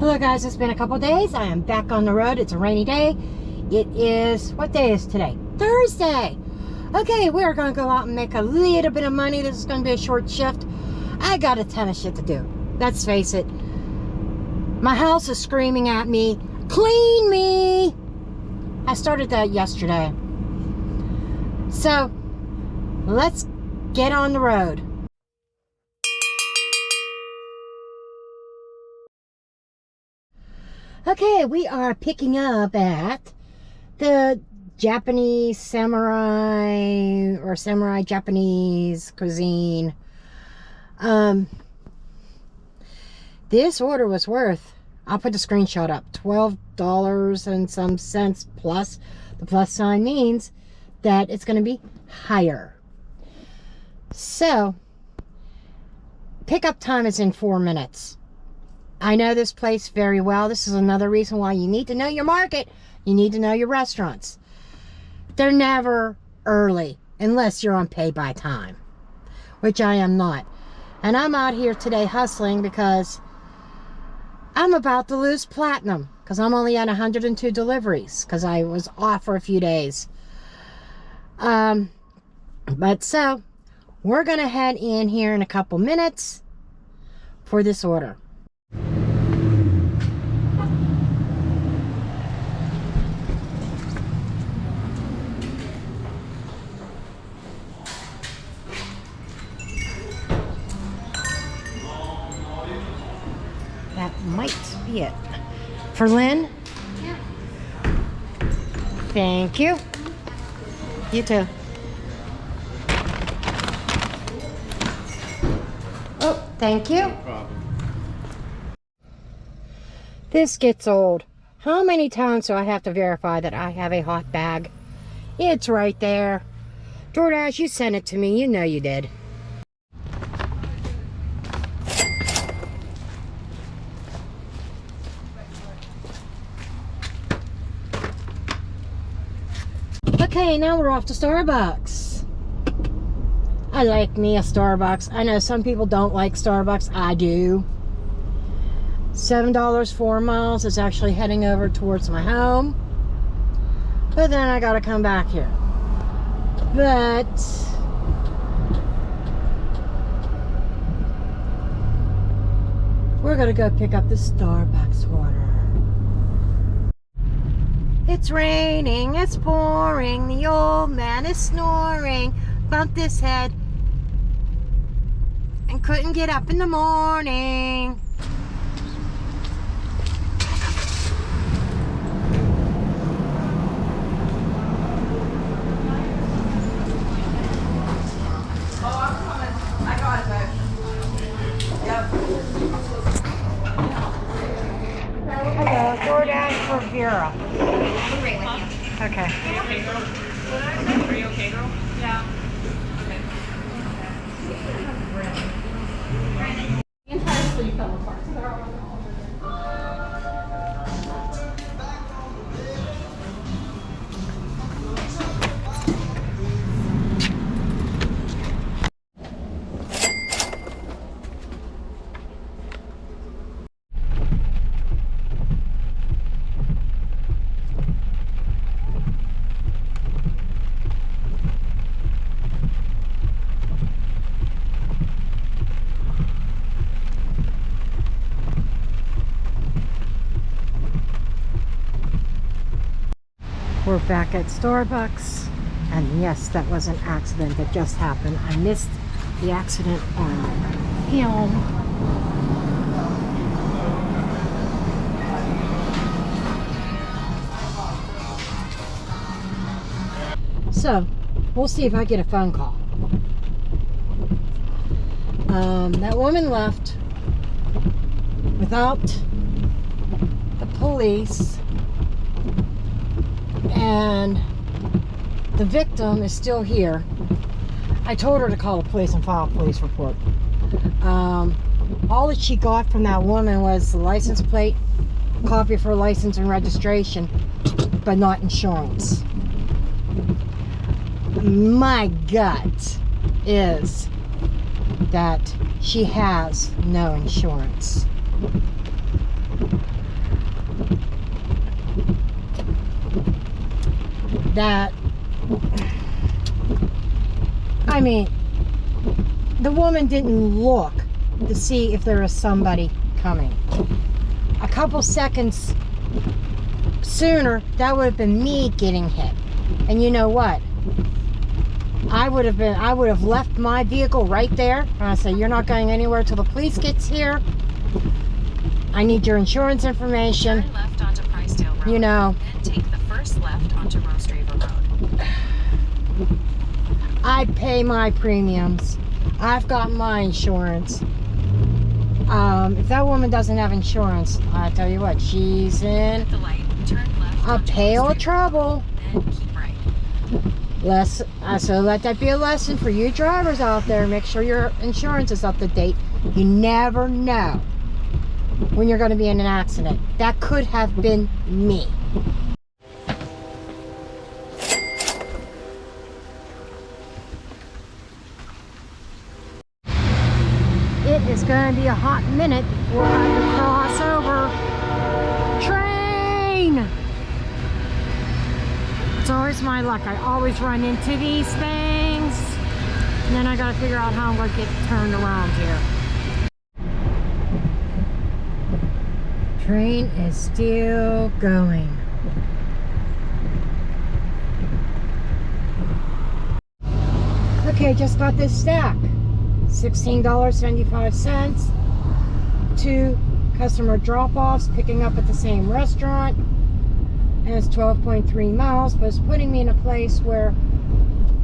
Hello guys, it's been a couple days. I am back on the road. It's a rainy day. It is, what day is today? Thursday. Okay, we're going to go out and make a little bit of money. This is going to be a short shift. I got a ton of shit to do. Let's face it. My house is screaming at me, clean me. I started that yesterday. So, let's get on the road. Okay, we are picking up at the Japanese samurai or samurai Japanese cuisine. This order was worth, I'll put the screenshot up, $12 and some cents plus. The plus sign means that it's going to be higher. So, pickup time is in 4 minutes. I know this place very well. This is another reason why you need to know your market. You need to know your restaurants. They're never early unless you're on pay by time, which I am not. And I'm out here today hustling because I'm about to lose platinum because I'm only at 102 deliveries because I was off for a few days. But so we're going to head in here in a couple minutes for this order. That might be it. For Lynn? Yeah. Thank you. You too. Oh, thank you. No problem. This gets old. How many times do I have to verify that I have a hot bag? It's right there. DoorDash, you sent it to me. You know you did. Okay, now we're off to Starbucks. I like me a Starbucks. I know some people don't like Starbucks. I do. $7 4 miles is actually heading over towards my home. But then I gotta come back here. But we're gonna go pick up the Starbucks order. It's raining, it's pouring, the old man is snoring, bumped his head and couldn't get up in the morning. Hello, DoorDash for Vera. Okay. Are you okay, girl? Yeah. The entire sleeve fell apart. So they're all We're back at Starbucks, and yes, that was an accident that just happened. I missed the accident on film. So, we'll see if I get a phone call. That woman left without the police. And the victim is still here. I told her to call the police and file a police report. All that she got from that woman was the license plate, copy of her license and registration, but not insurance. My gut is that she has no insurance. that, I mean, the woman didn't look to see if there was somebody coming. A couple seconds sooner, that would have been me getting hit. And you know what? I would have left my vehicle right there. And I say, you're not going anywhere till the police gets here. I need your insurance information. Turn left onto Pricedale Road. You know. Then take the first left onto Rostraver Road. I pay my premiums. I've got my insurance. If that woman doesn't have insurance, I tell you what, she's in The light, turn left a onto pail of Rostraver trouble. Road, then keep right. So let that be a lesson for you drivers out there. Make sure your insurance is up to date. You never know when you're going to be in an accident. That could have been me. It is going to be a hot minute before I can cross over. Train! It's always my luck. I always run into these things. And then I got to figure out how I'm going to get turned around here. Train is still going. Okay, just got this stack. $16.75. 2 customer drop-offs, picking up at the same restaurant. And it's 12.3 miles, but it's putting me in a place where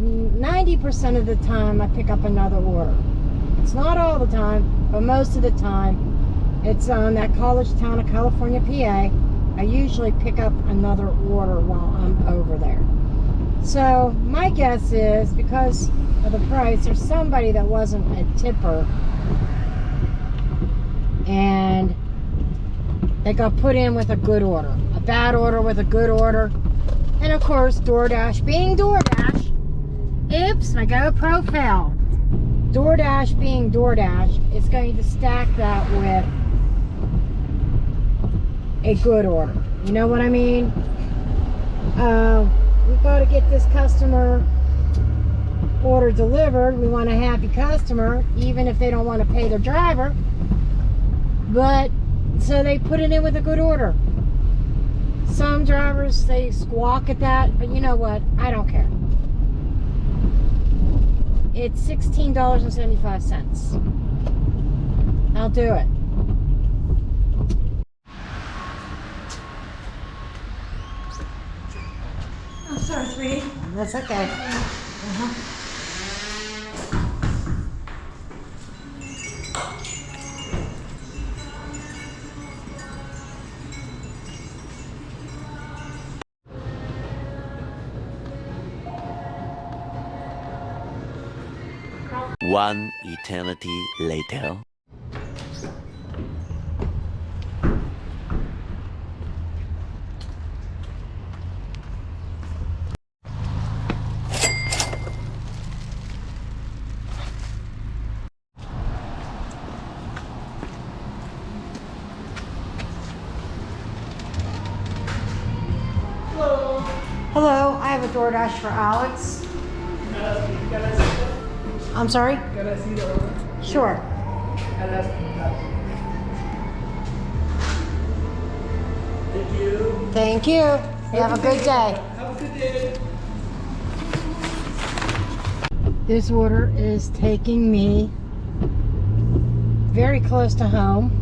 90% of the time I pick up another order. It's not all the time, but most of the time. It's on that college town of California, PA. I usually pick up another order while I'm over there. So my guess is, because of the price, there's somebody that wasn't a tipper and they got put in with a good order. A bad order with a good order. And of course, DoorDash being DoorDash. Oops, my GoPro fell. DoorDash being DoorDash is going to stack that with a good order. You know what I mean? We've got to get this customer order delivered. We want a happy customer, even if they don't want to pay their driver. But so they put it in with a good order. Some drivers, they squawk at that, but you know what? I don't care. It's $16.75. I'll do it. Oh, sorry, sweetie. That's okay. One eternity later. Hello, I have a DoorDash for Alex. I'm sorry? Can I see the order? Sure. Thank you. Thank you. You have a good day. Have a good day. This order is taking me very close to home.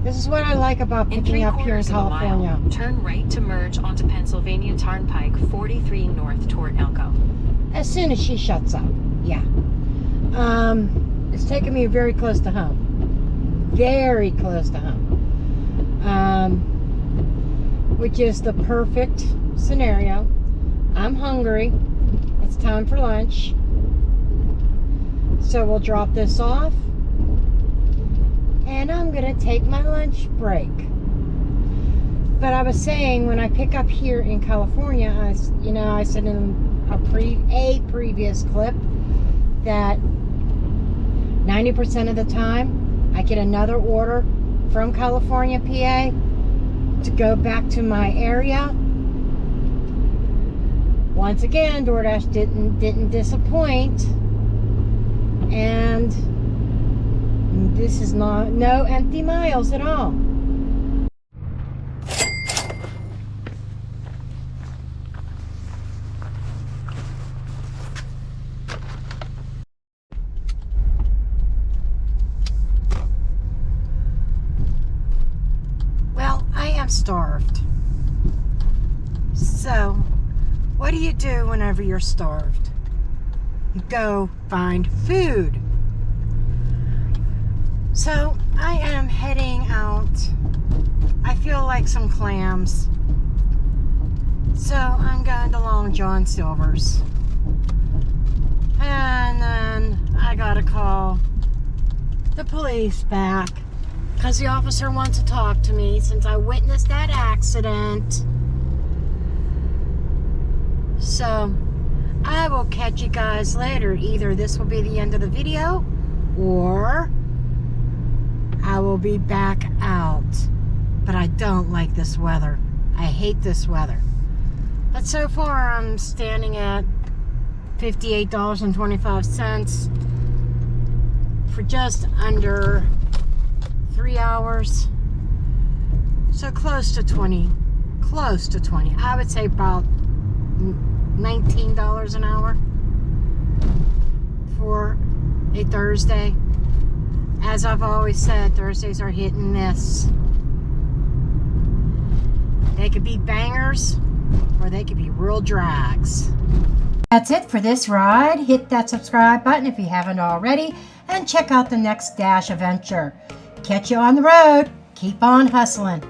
This is what I like about In picking up here in 3/4 of a California. mile, turn right to merge onto Pennsylvania Turnpike 43 north toward Elko. As soon as she shuts up, yeah. It's taking me very close to home. Very close to home. Which is the perfect scenario. I'm hungry. It's time for lunch. So we'll drop this off. And I'm going to take my lunch break. But I was saying, when I pick up here in California, I said in a previous clip that 90% of the time I get another order from California, PA to go back to my area. Once again, DoorDash didn't disappoint. And this is no empty miles at all. Well, I am starved. So, what do you do whenever you're starved? You go find food. So, I am heading out. I feel like some clams. So, I'm going to Long John Silver's. And then I gotta call the police back because the officer wants to talk to me since I witnessed that accident. So, I will catch you guys later. Either this will be the end of the video, or I will be back out. But I don't like this weather. I hate this weather. But so far, I'm standing at $58.25 for just under 3 hours. So close to 20. Close to 20. I would say about $19 an hour for a Thursday. As I've always said, Thursdays are hit and miss. They could be bangers or they could be real drags. That's it for this ride. Hit that subscribe button if you haven't already and check out the next Dash adventure. Catch you on the road. Keep on hustling.